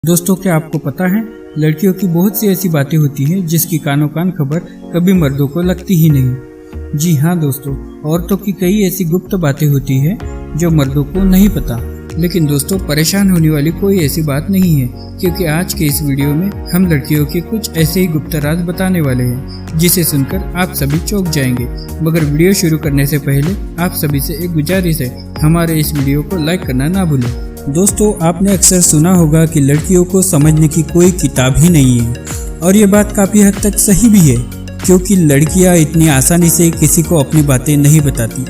दोस्तों, क्या आपको पता है लड़कियों की बहुत सी ऐसी बातें होती हैं जिसकी कानों कान खबर कभी मर्दों को लगती ही नहीं। जी हाँ दोस्तों, औरतों की कई ऐसी गुप्त बातें होती हैं जो मर्दों को नहीं पता। लेकिन दोस्तों, परेशान होने वाली कोई ऐसी बात नहीं है, क्योंकि आज के इस वीडियो में हम लड़कियों के कुछ ऐसे ही गुप्त राज बताने वाले हैं जिसे सुनकर आप सभी चौंक जाएंगे। मगर वीडियो शुरू करने से पहले आप सभी से एक गुजारिश है, हमारे इस वीडियो को लाइक करना ना भूलें। दोस्तों, आपने अक्सर सुना होगा कि लड़कियों को समझने की कोई किताब ही नहीं है, और ये बात काफ़ी हद तक सही भी है, क्योंकि लड़कियां इतनी आसानी से किसी को अपनी बातें नहीं बताती।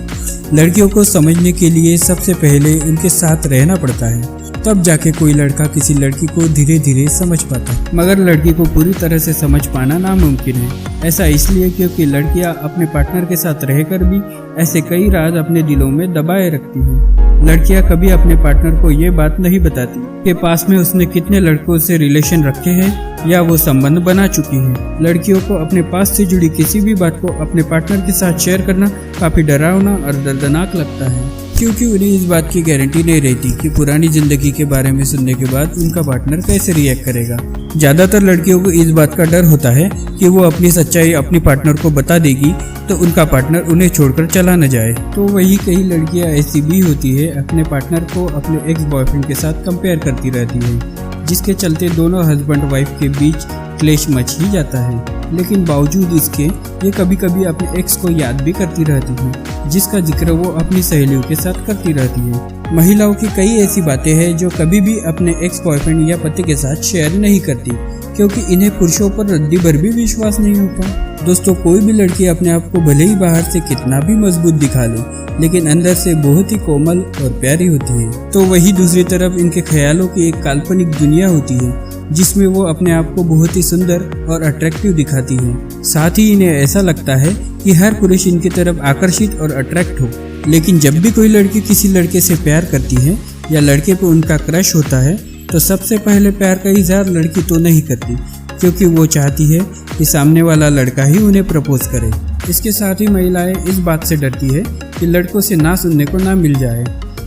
लड़कियों को समझने के लिए सबसे पहले उनके साथ रहना पड़ता है, तब जाके कोई लड़का किसी लड़की को धीरे धीरे समझ पाता है। मगर लड़की को पूरी तरह से समझ पाना नामुमकिन है। ऐसा इसलिए क्योंकि लड़कियां अपने पार्टनर के साथ रहकर भी ऐसे कई राज अपने दिलों में दबाए रखती हैं। लड़कियां कभी अपने पार्टनर को ये बात नहीं बताती कि पास में उसने कितने लड़कों से रिलेशन रखे हैं या वो संबंध बना चुकी है। लड़कियों को अपने पास से जुड़ी किसी भी बात को अपने पार्टनर के साथ शेयर करना काफी डरावना और दर्दनाक लगता है, क्योंकि उन्हें इस बात की गारंटी नहीं रहती कि पुरानी जिंदगी के बारे में सुनने के बाद उनका पार्टनर कैसे रिएक्ट करेगा। ज्यादातर लड़कियों को इस बात का डर होता है कि वो अपनी सच्चाई अपनी पार्टनर को बता देगी तो उनका पार्टनर उन्हें छोड़कर चला न जाए। तो वही कई लड़कियां ऐसी भी होती है, अपने पार्टनर को अपने एक्स बॉयफ्रेंड के साथ कंपेयर करती रहती है, जिसके चलते दोनों हस्बैंड वाइफ के बीच क्लेश मच ही जाता है। लेकिन बावजूद इसके ये कभी कभी अपने एक्स को याद भी करती रहती है, जिसका जिक्र वो अपनी सहेलियों के साथ करती रहती है। महिलाओं की कई ऐसी बातें हैं जो कभी भी अपने एक्स बॉयफ्रेंड या पति के साथ शेयर नहीं करती, क्योंकि इन्हें पुरुषों पर रद्दी भर भी विश्वास नहीं होता। दोस्तों, कोई भी लड़की अपने आप को भले ही बाहर से कितना भी मजबूत दिखा ले, लेकिन अंदर से बहुत ही कोमल और प्यारी होती है। तो वही दूसरी तरफ इनके ख्यालों की एक काल्पनिक दुनिया होती है, जिसमें वो अपने आप को बहुत ही सुंदर और अट्रैक्टिव दिखाती है। साथ ही इन्हें ऐसा लगता है कि हर पुरुष इनकी तरफ आकर्षित और अट्रैक्ट हो। लेकिन जब भी कोई लड़की किसी लड़के से प्यार करती है या लड़के को उनका क्रश होता है, तो सबसे पहले प्यार का इजहार लड़की तो नहीं करती, क्योंकि वो चाहती है कि सामने वाला लड़का ही उन्हें प्रपोज करे। इसके साथ ही महिलाएं इस बात से डरती है कि लड़कों से ना सुनने को ना मिल जाए।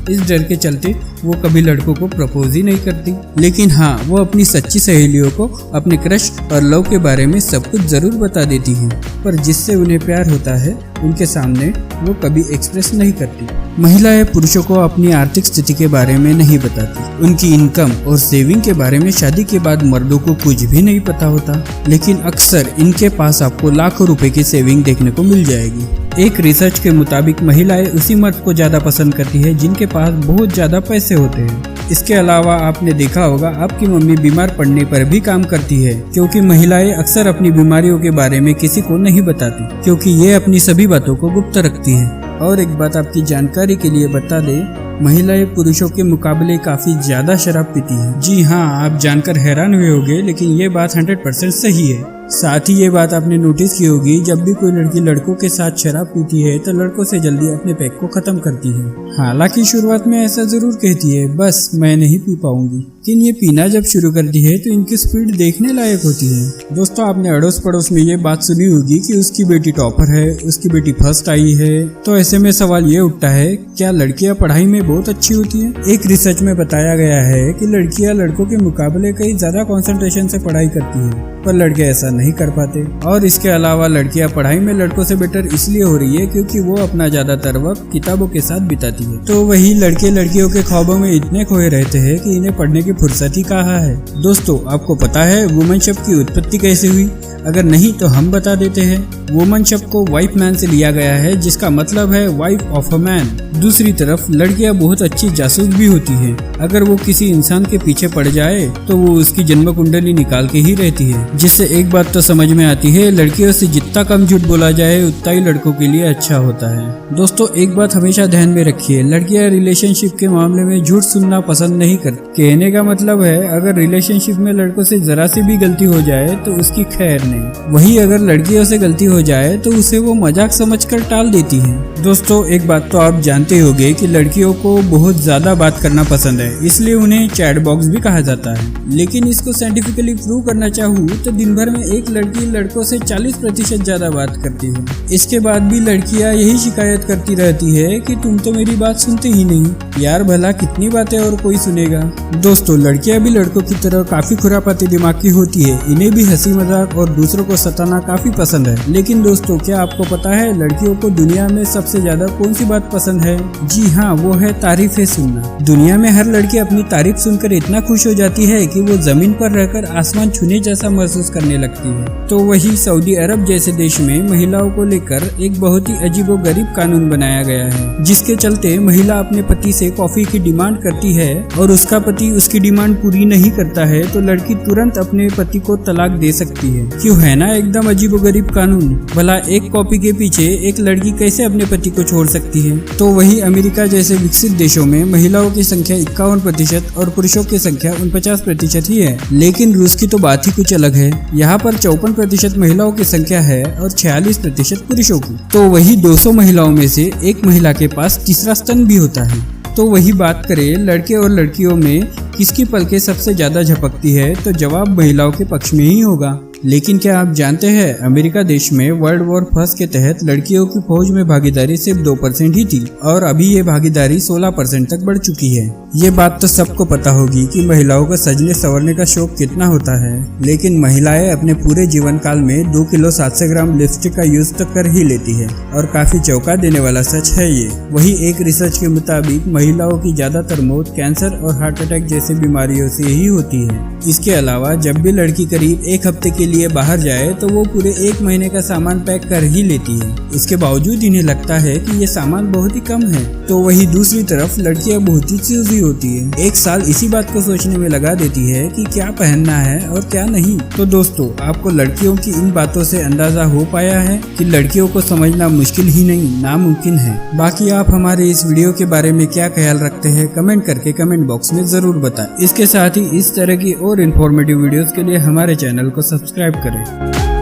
इस डर के चलते वो कभी लड़कों को प्रपोज ही नहीं करती। लेकिन हाँ, वो अपनी सच्ची सहेलियों को अपने क्रश और लव के बारे में सब कुछ जरूर बता देती हैं, पर जिससे उन्हें प्यार होता है उनके सामने वो कभी एक्सप्रेस नहीं करती। महिलाएं पुरुषों को अपनी आर्थिक स्थिति के बारे में नहीं बताती। उनकी इनकम और सेविंग के बारे में शादी के बाद मर्दों को कुछ भी नहीं पता होता, लेकिन अक्सर इनके पास आपको लाखों रुपए की सेविंग देखने को मिल जाएगी। एक रिसर्च के मुताबिक महिलाएं उसी मर्द को ज्यादा पसंद करती है जिनके पास बहुत ज्यादा पैसे होते हैं। इसके अलावा आपने देखा होगा आपकी मम्मी बीमार पड़ने पर भी काम करती है, क्योंकि महिलाएं अक्सर अपनी बीमारियों के बारे में किसी को नहीं बताती, क्योंकि ये अपनी सभी बातों को गुप्त रखती हैं। और एक बात आपकी जानकारी के लिए बता दें, महिलाएं पुरुषों के मुकाबले काफी ज्यादा शराब पीती हैं। जी हाँ, आप जानकर हैरान हुए होंगे, लेकिन ये बात 100% सही है। साथ ही ये बात आपने नोटिस की होगी, जब भी कोई लड़की लड़कों के साथ शराब पीती है तो लड़कों से जल्दी अपने पैक को खत्म करती है। हालांकि शुरुआत में ऐसा जरूर कहती है, बस मैं नहीं पी पाऊंगी, लेकिन ये पीना जब शुरू करती है तो इनकी स्पीड देखने लायक होती है। दोस्तों, आपने अड़ोस पड़ोस में ये बात सुनी होगी कि उसकी बेटी टॉपर है, उसकी बेटी फर्स्ट आई है। तो ऐसे में सवाल ये उठता है, क्या लड़कियां पढ़ाई में बहुत अच्छी होती है? एक रिसर्च में बताया गया है कि लड़कियां लड़कों के मुकाबले कई ज्यादा कंसंट्रेशन से पढ़ाई करती है, पर लड़के ऐसा नहीं कर पाते। और इसके अलावा लड़कियां पढ़ाई में लड़कों से बेटर इसलिए हो रही है क्योंकि वो अपना ज्यादातर वक्त किताबों के साथ बिताती है। तो वही लड़के लड़कियों के ख्वाबों में इतने खोए रहते हैं कि इन्हें पढ़ने की फुर्सत ही कहाँ है। दोस्तों, आपको पता है वुमन शब्द की उत्पत्ति कैसे हुई? अगर नहीं तो हम बता देते हैं। वुमन शब्द को वाइफ मैन से लिया गया है, जिसका मतलब है वाइफ ऑफ अ मैन। दूसरी तरफ लड़कियां बहुत अच्छी जासूस भी होती हैं। अगर वो किसी इंसान के पीछे पड़ जाए तो वो उसकी जन्म कुंडली निकाल के ही रहती है, जिससे एक बात तो समझ में आती है, लड़कियों से जितना कम झूठ बोला जाए उतना ही लड़कों के लिए अच्छा होता है। दोस्तों, एक बात हमेशा ध्यान में रखिए, लड़कियां रिलेशनशिप के मामले में झूठ सुनना पसंद नहीं करती। कहने का मतलब है, अगर रिलेशनशिप में लड़कों से जरा सी भी गलती हो जाए तो उसकी खैर नहीं। वही अगर लड़कियों से गलती हो जाए तो उसे वो मजाक समझकर टाल देती हैं। दोस्तों, एक बात तो आप जानते होंगे कि लड़कियों को बहुत ज्यादा बात करना पसंद है, इसलिए उन्हें चैट बॉक्स भी कहा जाता है। लेकिन इसको साइंटिफिकली प्रूव करना चाहूँ तो दिन भर में एक लड़की लड़कों से 40% ज्यादा बात करती है। इसके बाद भी लड़कियां यही शिकायत करती रहती है कि तुम तो मेरी बात सुनते ही नहीं। यार, भला कितनी बातें और कोई सुनेगा। दोस्तों, दोस्तों लड़कियां भी लड़कों की तरह काफी खुरापाती दिमाग की होती है। इन्हें भी हंसी मजाक और दूसरों को सताना काफी पसंद है। लेकिन दोस्तों क्या आपको पता है लड़कियों को दुनिया में सबसे ज्यादा कौन सी बात पसंद है? जी हाँ, वो है तारीफें सुनना। दुनिया में हर लड़की अपनी तारीफ सुनकर इतना खुश हो जाती है कि वो जमीन पर रहकर आसमान छूने जैसा महसूस करने लगती है। तो वही सऊदी अरब जैसे देश में महिलाओं को लेकर एक बहुत ही अजीबोगरीब कानून बनाया गया है, जिसके चलते महिला अपने पति से कॉफी की डिमांड करती है और उसका पति उसकी डिमांड पूरी नहीं करता है तो लड़की तुरंत अपने पति को तलाक दे सकती है। क्यों है ना एकदम अजीबोगरीब कानून। भला एक कॉपी के पीछे एक लड़की कैसे अपने पति को छोड़ सकती है? तो वही अमेरिका जैसे विकसित देशों में महिलाओं की संख्या 51% और पुरुषों की संख्या 49% ही है। लेकिन रूस की तो बात ही कुछ अलग है। यहाँ पर 54% महिलाओं की संख्या है और 46% पुरुषों की। तो वही 200 महिलाओं में से एक महिला के पास तीसरा स्तन भी होता है। तो वही बात करें लड़के और लड़कियों में किसकी पलकें सबसे ज्यादा झपकती है तो जवाब महिलाओं के पक्ष में ही होगा। लेकिन क्या आप जानते हैं अमेरिका देश में वर्ल्ड वॉर फर्स्ट के तहत लड़कियों की फौज में भागीदारी सिर्फ 2% ही थी और अभी ये भागीदारी 16% तक बढ़ चुकी है। ये बात तो सबको पता होगी कि महिलाओं को सजने संवरने का शौक कितना होता है, लेकिन महिलाएं अपने पूरे जीवन काल में 2 किलो 700 ग्राम लिपस्टिक का यूज तो कर ही लेती है और काफी चौंका देने वाला सच है ये। वही एक रिसर्च के मुताबिक महिलाओं की ज्यादातर मौत कैंसर और हार्ट अटैक जैसी बीमारियों से ही होती है। इसके अलावा जब भी लड़की करीब एक हफ्ते के लिए बाहर जाए तो वो पूरे 1 महीने का सामान पैक कर ही लेती है। इसके बावजूद इन्हें लगता है कि ये सामान बहुत ही कम है। तो वही दूसरी तरफ लड़कियां बहुत ही चूजी होती है। 1 साल इसी बात को सोचने में लगा देती है कि क्या पहनना है और क्या नहीं। तो दोस्तों आपको लड़कियों की इन बातों से अंदाजा हो पाया है कि लड़कियों को समझना मुश्किल ही नहीं नामुमकिन है। बाकी आप हमारे इस वीडियो के बारे में क्या ख्याल रखते हैं कमेंट करके कमेंट बॉक्स में जरूर बताएं। इसके साथ ही इस तरह की और इन्फॉर्मेटिव वीडियोस के लिए हमारे चैनल को सब्सक्राइब करें।